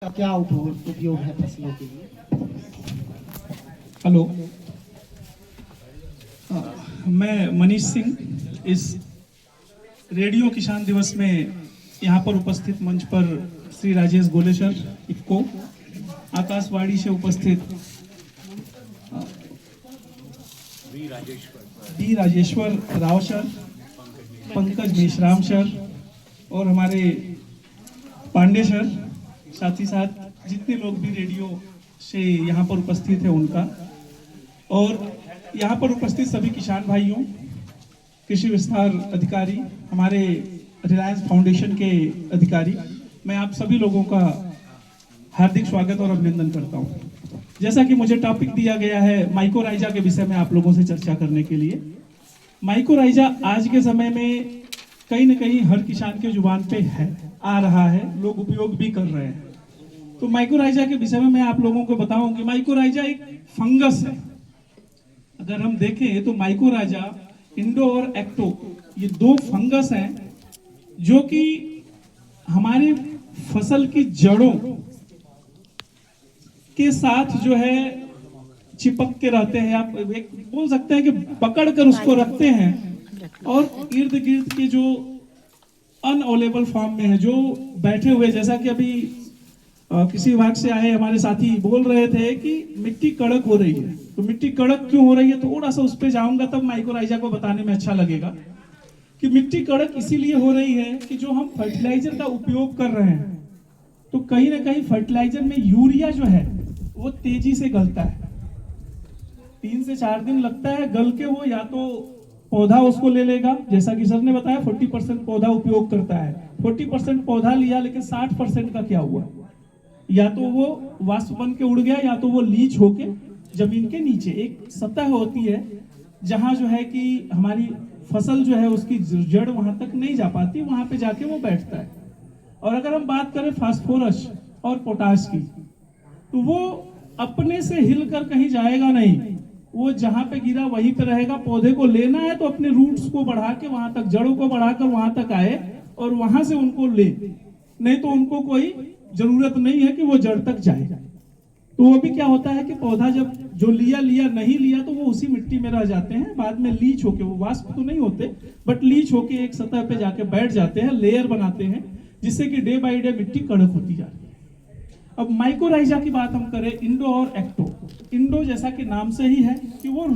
का क्या उपयोग है फसलों के लिए? हेलो, मैं मनीष सिंह इस रेडियो किसान दिवस में यहाँ पर उपस्थित मंच पर श्री राजेश गोलेसर इफ्को, आकाशवाणी से उपस्थित D Rajeshwar Rao sir, Pankaj Meshram sir और हमारे पांडे सर, साथ ही साथ जितने लोग भी रेडियो से यहाँ पर उपस्थित हैं उनका, और यहाँ पर उपस्थित सभी किसान भाइयों, कृषि विस्तार अधिकारी, हमारे रिलायंस फाउंडेशन के अधिकारी, मैं आप सभी लोगों का हार्दिक स्वागत और अभिनंदन करता हूँ। जैसा कि मुझे टॉपिक दिया गया है माइकोराइजा के विषय में आप लोगों से चर्चा करने के लिए। माइकोराइजा आज के समय में कहीं न कहीं हर किसान के जुबान पे है, आ रहा है, लोग उपयोग भी कर रहे हैं। तो माइकोराइजा के विषय में मैं आप लोगों को बताऊं कि माइकोराइजा एक फंगस है। अगर हम देखें तो माइकोराइजा, इंडो और एक्टो, ये दो फंगस हैं जो कि हमारी फसल की जड़ों के साथ जो है चिपक के रहते हैं। आप एक बोल सकते हैं कि पकड़ कर उसको रखते हैं, और इर्द गिर्द के जो अनअवेलेबल फॉर्म में है, जो बैठे हुए, जैसा कि अभी किसी विभाग से आए हमारे साथी बोल रहे थे कि मिट्टी कड़क हो रही है। तो मिट्टी कड़क क्यों हो रही है, थोड़ा सा उस पर जाऊंगा तब माइकोराइजा को बताने में अच्छा लगेगा। कि मिट्टी कड़क इसीलिए हो रही है कि जो हम फर्टिलाइजर का उपयोग कर रहे हैं, तो कहीं ना कहीं फर्टिलाइजर में यूरिया जो है वो तेजी से गलता है। 3 से 4 दिन लगता है गल के, वो या तो पौधा उसको ले लेगा, जैसा कि सर ने बताया 40% पौधा उपयोग करता है, 40% पौधा लिया, लेकिन 60% का क्या हुआ, या तो वो वाष्प बन के उड़ गया, या तो वो लीच होके जमीन के नीचे एक सतह होती है जहां जो है कि हमारी फसल जो है उसकी जड़ वहां तक नहीं जा पाती, वहां पे जाके वो बैठता है। और अगर हम बात करें फास्फोरस और पोटाश की, तो वो अपने से हिलकर कहीं जाएगा नहीं, वो जहां पे गिरा वहीं पे रहेगा। पौधे को लेना है तो अपने रूट्स को बढ़ा के वहां तक, जड़ों को बढ़ाकर वहां तक आए और वहां से उनको ले, नहीं तो उनको कोई जरूरत नहीं है कि वो जड़ तक जाए। तो वो भी क्या होता है कि पौधा जब जो लिया नहीं लिया तो वो उसी मिट्टी में रह जाते हैं, बाद में लीच होके, वो वाष्प तो नहीं होते बट लीच होके एक सतह पे जाके बैठ जाते हैं, लेयर बनाते हैं, जिससे कि डे बाय डे मिट्टी कड़क होती जाती है। अब माइकोराइजा की बात हम करें, इंडो और एक्टो। इंडो जैसा कि नाम से ही है कि वो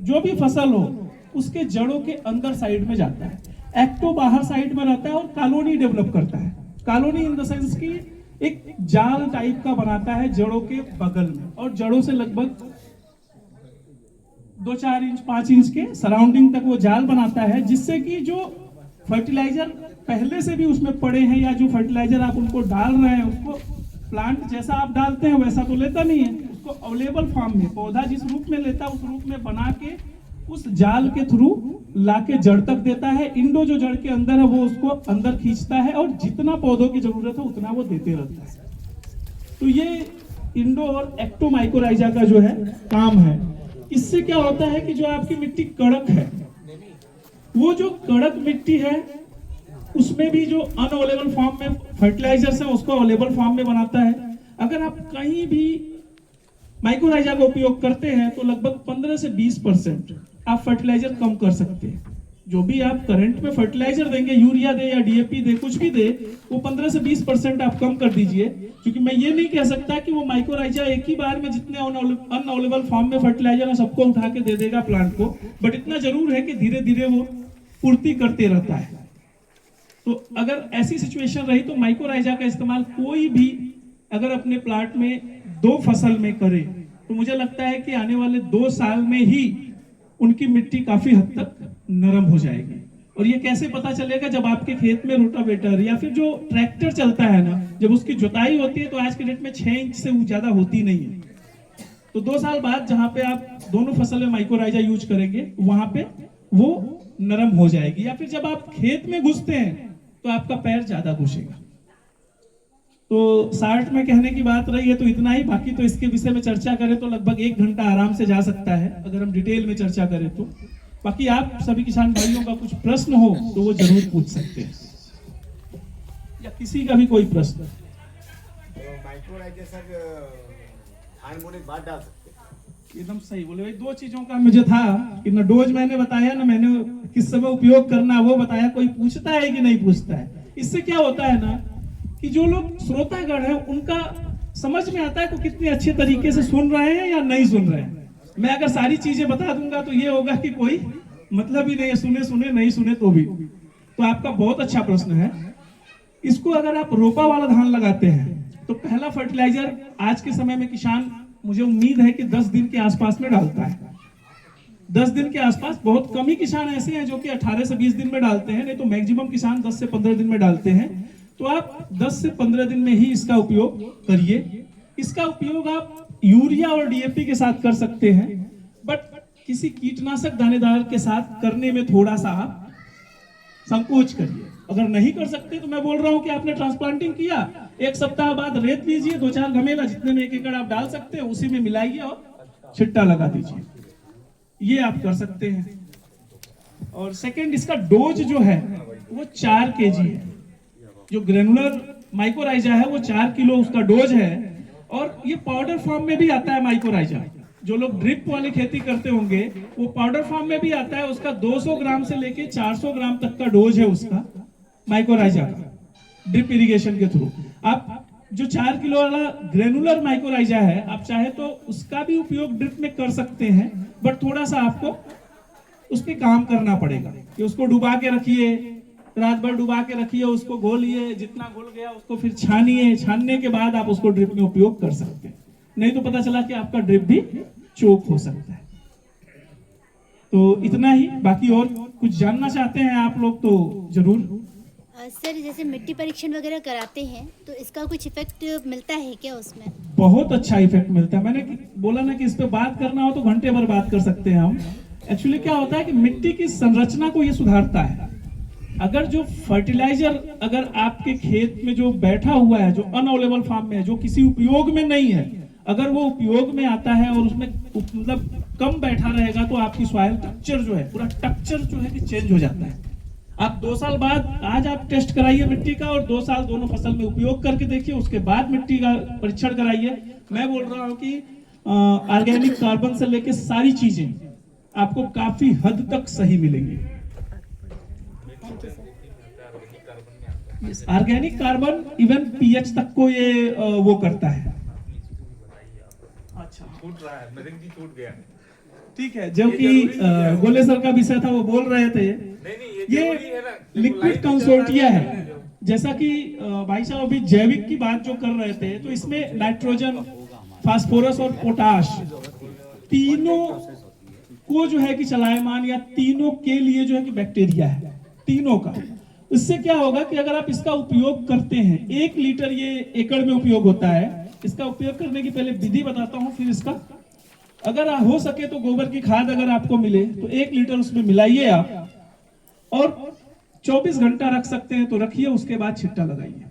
जो भी फसल हो उसके जड़ों के अंदर साइड में जाता है। एक्टो बाहर साइड में रहता है और कॉलोनी डेवलप करता है। कॉलोनी इन द सेंस की एक जाल टाइप का बनाता है जड़ों के बगल में, और जड़ों से लगभग 2-4 इंच 5 इंच के सराउंडिंग तक वो जाल बनाता है, जिससे कि जो फर्टिलाइजर पहले से भी उसमें पड़े हैं, या जो फर्टिलाइजर आप उनको डाल रहे हैं, उसको प्लांट जैसा आप डालते हैं वैसा तो लेता नहीं है, उसको अवेलेबल फॉर्म में, पौधा जिस रूप में लेता है उस रूप में बना के उस जाल के थ्रू लाके जड़ तक देता है। इंडो जो जड़ के अंदर है वो उसको अंदर खींचता है, और जितना पौधों की जरूरत है उतना वो देते रहता है। तो ये इंडो और एक्टो माइकोराइजा का जो है काम है। इससे क्या होता है कि जो आपकी मिट्टी कड़क है, वो जो कड़क मिट्टी है उसमें भी जो अनअवेलेबल फॉर्म में फर्टिलाइजर्स है उसको अवेलेबल फॉर्म में बनाता है। अगर आप कहीं भी माइकोराइजा का उपयोग करते हैं तो लगभग 15 से 20% आप फर्टिलाइजर कम कर सकते हैं। जो भी आप करंट में फर्टिलाइजर देंगे, यूरिया दे या डीएपी दे, कुछ भी दे, वो 15 से 20% आप कम कर दीजिए। क्योंकि मैं ये नहीं कह सकता कि वो माइकोराइजा एक ही बार में जितने अनअवेलेबल फॉर्म में फर्टिलाइजर है सबको उठा के दे देगा प्लांट को, बट इतना जरूर है कि धीरे धीरे वो पूर्ति करते रहता है। तो अगर ऐसी सिचुएशन रही तो माइकोराइजा का इस्तेमाल कोई भी अगर अपने प्लांट में 2 फसल में करे तो मुझे लगता है कि आने वाले 2 साल में ही उनकी मिट्टी काफी हद तक नरम हो जाएगी। और ये कैसे पता चलेगा, जब आपके खेत में रोटावेटर या फिर जो ट्रैक्टर चलता है ना, जब उसकी जुताई होती है तो आज के डेट में 6 इंच से ज्यादा होती नहीं है। तो 2 साल बाद जहां पे आप दोनों फसल में माइकोराइजा यूज करेंगे वहां पे वो नरम हो जाएगी। या फिर जब आप खेत में घुसते हैं तो आपका पैर ज्यादा घुसेगा। तो शार्ट में कहने की बात रही है तो इतना ही। बाकी तो इसके विषय में चर्चा करें तो लगभग 1 घंटा आराम से जा सकता है अगर हम डिटेल में चर्चा करें तो। बाकी आप सभी किसान भाइयों का कुछ प्रश्न हो तो वो जरूर पूछ सकते हैं, या किसी का भी कोई प्रश्न। माइक्रोराइजर सर धान बोने के बाद डाल सकते हैं। एकदम सही बोले भाई। दो चीजों का मुझे था कि न डोज मैंने बताया, ना मैंने किस समय उपयोग करना वो बताया। कोई पूछता है कि नहीं पूछता है। इससे क्या होता है ना कि जो लोग श्रोतागण है उनका समझ में आता है कि कितने अच्छे तरीके से सुन रहे हैं या नहीं सुन रहे हैं। मैं अगर सारी चीजें बता दूंगा तो ये होगा कि कोई मतलब ही नहीं है, सुने सुने नहीं सुने तो भी। तो आपका बहुत अच्छा प्रश्न है। इसको अगर आप रोपा वाला धान लगाते हैं तो पहला फर्टिलाइजर आज के समय में किसान, मुझे उम्मीद है कि 10 दिन के आसपास में डालता है। 10 दिन के आसपास। बहुत कम ही किसान ऐसे हैं जो कि 18 से 20 दिन में डालते हैं, नहीं तो मैक्सिमम किसान 10 से 15 दिन में डालते हैं। तो आप 10 से 15 दिन में ही इसका उपयोग करिए। इसका उपयोग आप यूरिया और डीएपी के साथ कर सकते हैं, बट किसी कीटनाशक दानेदार के साथ करने में थोड़ा सा आप संकोच करिए। अगर नहीं कर सकते तो मैं बोल रहा हूं कि आपने ट्रांसप्लांटिंग किया, 1 सप्ताह बाद रेत लीजिए, 2-4 घमेला जितने में 1 एकड़ आप डाल सकते हैं उसी में मिलाइए और छिट्टा लगा दीजिए। ये आप कर सकते हैं। और सेकंड, इसका डोज जो है वो 4 केजी है। जो ग्रेनुलर माइक्रोराइजा है वो 4 किलो उसका डोज है। और ये पाउडर फॉर्म में भी आता है माइक्रोराइजा। जो लोग ड्रिप वाली खेती करते होंगे वो पाउडर फॉर्म में भी आता है। उसका 200 ग्राम से लेके 400 ग्राम तक का डोज है उसका माइक्रोराइजा का, ड्रिप इरिगेशन के थ्रू। आप जो 4 किलो वाला ग्रेनुलर माइक्रोराइजा है, आप चाहे तो उसका भी उपयोग ड्रिप में कर सकते हैं, बट थोड़ा सा आपको उस पर काम करना पड़ेगा कि उसको डुबा के रखिए, रात भर डुबा के रखिए, उसको घोलिए, जितना घुल गया उसको फिर छानिए, छानने के बाद आप उसको ड्रिप में उपयोग कर सकते हैं। नहीं तो पता चला कि आपका ड्रिप भी चोक हो सकता है। तो इतना ही। बाकी और कुछ जानना चाहते हैं आप लोग तो जरूर। सर, जैसे मिट्टी परीक्षण वगैरह कराते हैं तो इसका कुछ इफेक्ट मिलता है क्या उसमें? बहुत अच्छा इफेक्ट मिलता है। मैंने बोला ना कि इस पे बात करना हो तो घंटे भर बात कर सकते हैं हम। एक्चुअली क्या होता है कि मिट्टी की संरचना को ये सुधारता है। अगर जो फर्टिलाइजर अगर आपके खेत में जो बैठा हुआ है, जो अनअवेलेबल फार्म में है, जो किसी उपयोग में नहीं है, अगर वो उपयोग में आता है और उसमें मतलब कम बैठा रहेगा तो आपकी सॉइल टेक्सचर जो है, पूरा टेक्सचर जो है कि चेंज हो जाता है। आप 2 साल बाद, आज आप टेस्ट कराइए मिट्टी का और 2 साल दोनों फसल में उपयोग करके देखिए, उसके बाद मिट्टी का परीक्षण कराइए। मैं बोल रहा हूँ कि ऑर्गेनिक कार्बन से लेके सारी चीजें आपको काफी हद तक सही मिलेंगी। ऑर्गेनिक कार्बन इवन पीएच तक को ये वो करता है। अच्छा, छूट रहा है, मेरे भी छूट गया। ठीक है। जो कि गोले सर का विषय था वो बोल रहे थे, ये लिक्विड कंसोर्टिया है। जैसा कि भाई साहब अभी जैविक की बात जो कर रहे थे, तो इसमें नाइट्रोजन, फास्फोरस और पोटाश तीनों को जो है कि चलायमान, या तीनों के लिए जो है कि बैक्टीरिया है, तीनों का। इससे क्या होगा कि अगर आप इसका उपयोग करते हैं, 1 लीटर ये एकड़ में उपयोग होता है। इसका उपयोग करने की पहले विधि बताता हूं, फिर इसका अगर हो सके तो गोबर की खाद अगर आपको मिले तो 1 लीटर उसमें मिलाइए आप, और 24 घंटा रख सकते हैं तो रखिए, उसके बाद छिट्टा लगाइए।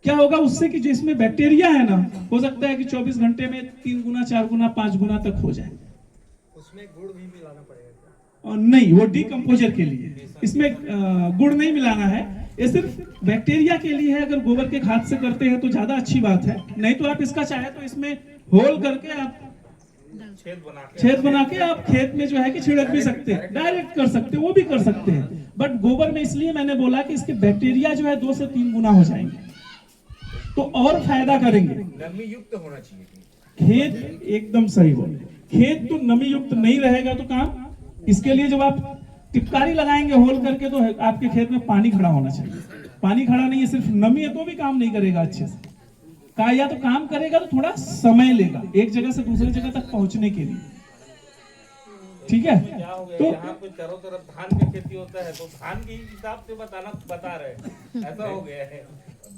क्या होगा उससे कि जो इसमें बैक्टीरिया है ना, हो सकता है कि 24 घंटे में 3 गुना, 4 गुना, 5 गुना तक हो जाए। उसमें गुड़ भी मिलाना पड़ेगा? और नहीं, वो डीकम्पोजर के लिए, इसमें गुड़ नहीं मिलाना है। ये सिर्फ बैक्टीरिया के लिए है। अगर गोबर के खाद से करते हैं तो ज्यादा अच्छी बात है। नहीं तो आप इसका चाहे तो इसमें होल करके आप छेद बना के आप खेत में जो है कि छिड़क भी सकते हैं, डायरेक्ट कर सकते हैं, वो भी कर सकते हैं। बट गोबर में इसलिए मैंने बोला कि इसके बैक्टीरिया जो है 2 से 3 गुना हो जाएंगे, तो और फायदा करेंगे। नमी युक्त होना चाहिए खेत, एकदम सही बोले। खेत तो नमी युक्त नहीं रहेगा तो काम, इसके लिए जब आप टिपकारी लगाएंगे होल करके तो आपके खेत में पानी खड़ा होना चाहिए। पानी खड़ा नहीं है, सिर्फ नमी है तो भी काम नहीं करेगा अच्छे से। या तो काम करेगा तो थोड़ा समय लेगा एक जगह से दूसरी जगह तक पहुंचने के लिए। ठीक है। तो यहाँ पे चारों तरफ धान की खेती होता है, तो धान के हिसाब से बता रहे हैं, ऐसा हो गया है।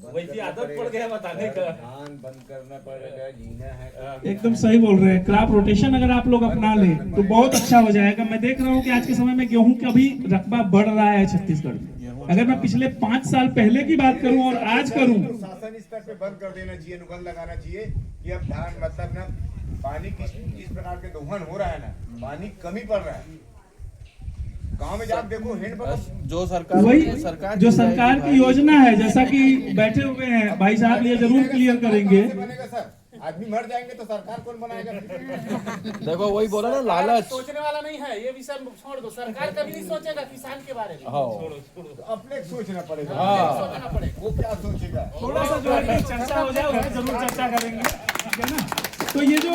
वैसी आदत पड़ गया बताने का। धान बंद करना पड़ेगा, जीना है। एकदम सही बोल रहे हैं। क्रॉप रोटेशन अगर आप लोग अपना ले तो बहुत अच्छा हो जाएगा। मैं देख रहा हूँ कि आज के समय में गेहूं का भी रकबा बढ़ रहा है छत्तीसगढ़ में। अगर मैं पिछले 5 साल पहले की बात करूं और आज करूं, शासन स्तर पे बंद कर देना चाहिए, अनुबंध लगाना चाहिए कि अब धान मतलब ना पानी किस प्रकार के दोहन हो रहा है ना, पानी कमी पड़ रहा है, गांव में जाके देखो हैंडपंप जो सरकार वही सरकार जो सरकार की योजना है, जैसा कि बैठे हुए हैं भाई साहब, ये जरूर क्लियर करेंगे। बनेगा सर, आदमी मर जाएंगे तो सरकार कौन बनाएगा? देखो वही बोला ना, लालच। सोचने वाला नहीं है ये विषय, छोड़ दो। सरकार कभी नहीं सोचेगा किसान के बारे में। हाँ तो अपने सोचना पड़ेगा। सोचना पड़ेगा। वो क्या सोचेगा? थोड़ा सा जो है चर्चा हो जाए उसमें जरूर चर्चा करेंगे, ठीक है ना। तो ये जो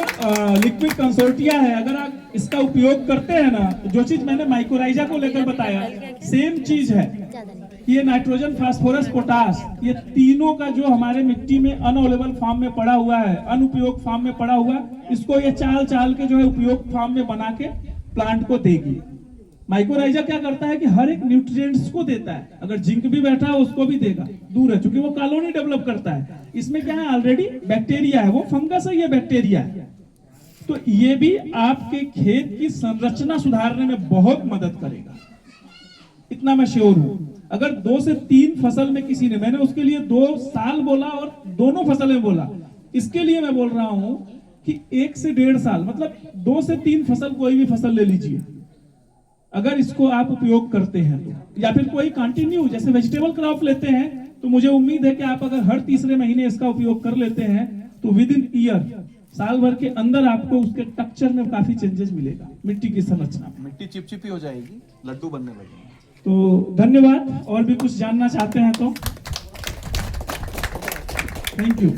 लिक्विड कंसोर्टिया है, अगर आप इसका उपयोग करते हैं ना, तो जो चीज मैंने माइक्रोराइजा को लेकर बताया सेम चीज है। ये नाइट्रोजन, फास्फोरस, पोटास, ये तीनों का जो हमारे मिट्टी में अनअवेलेबल फॉर्म में पड़ा हुआ है, अनुपयोग फॉर्म में पड़ा हुआ है, इसको ये चाल चाल के जो है उपयोग फॉर्म में बना के प्लांट को देगी। माइक्रोराइजा क्या करता है कि हर एक न्यूट्रिएंट्स को देता है, अगर जिंक भी बैठा है उसको भी देगा, दूर है, क्योंकि वो कॉलोनी डेवलप करता है। इसमें क्या है, ऑलरेडी बैक्टीरिया है, वो फंगस है, ये बैक्टीरिया है। तो ये भी आपके खेत की संरचना सुधारने में बहुत मदद करेगा, इतना मैं श्योर हूं। अगर 2 से 3 फसल में किसी ने, मैंने उसके लिए 2 साल बोला और दोनों फसल में बोला, इसके लिए मैं बोल रहा हूं कि 1 से 1.5 साल, मतलब 2 से 3 फसल, कोई भी फसल ले लीजिए, अगर इसको आप उपयोग करते हैं तो, या फिर कोई कंटिन्यू जैसे वेजिटेबल क्रॉप लेते हैं, तो मुझे उम्मीद है कि आप अगर हर तीसरे महीने इसका उपयोग कर लेते हैं तो विद इन ईयर, साल भर के अंदर आपको उसके टेक्सचर में काफी चेंजेस मिलेगा, मिट्टी की संरचना। मिट्टी चिपचिपी हो जाएगी, लड्डू बनने लगेंगे। तो धन्यवाद। और भी कुछ जानना चाहते हैं तो थैंक यू।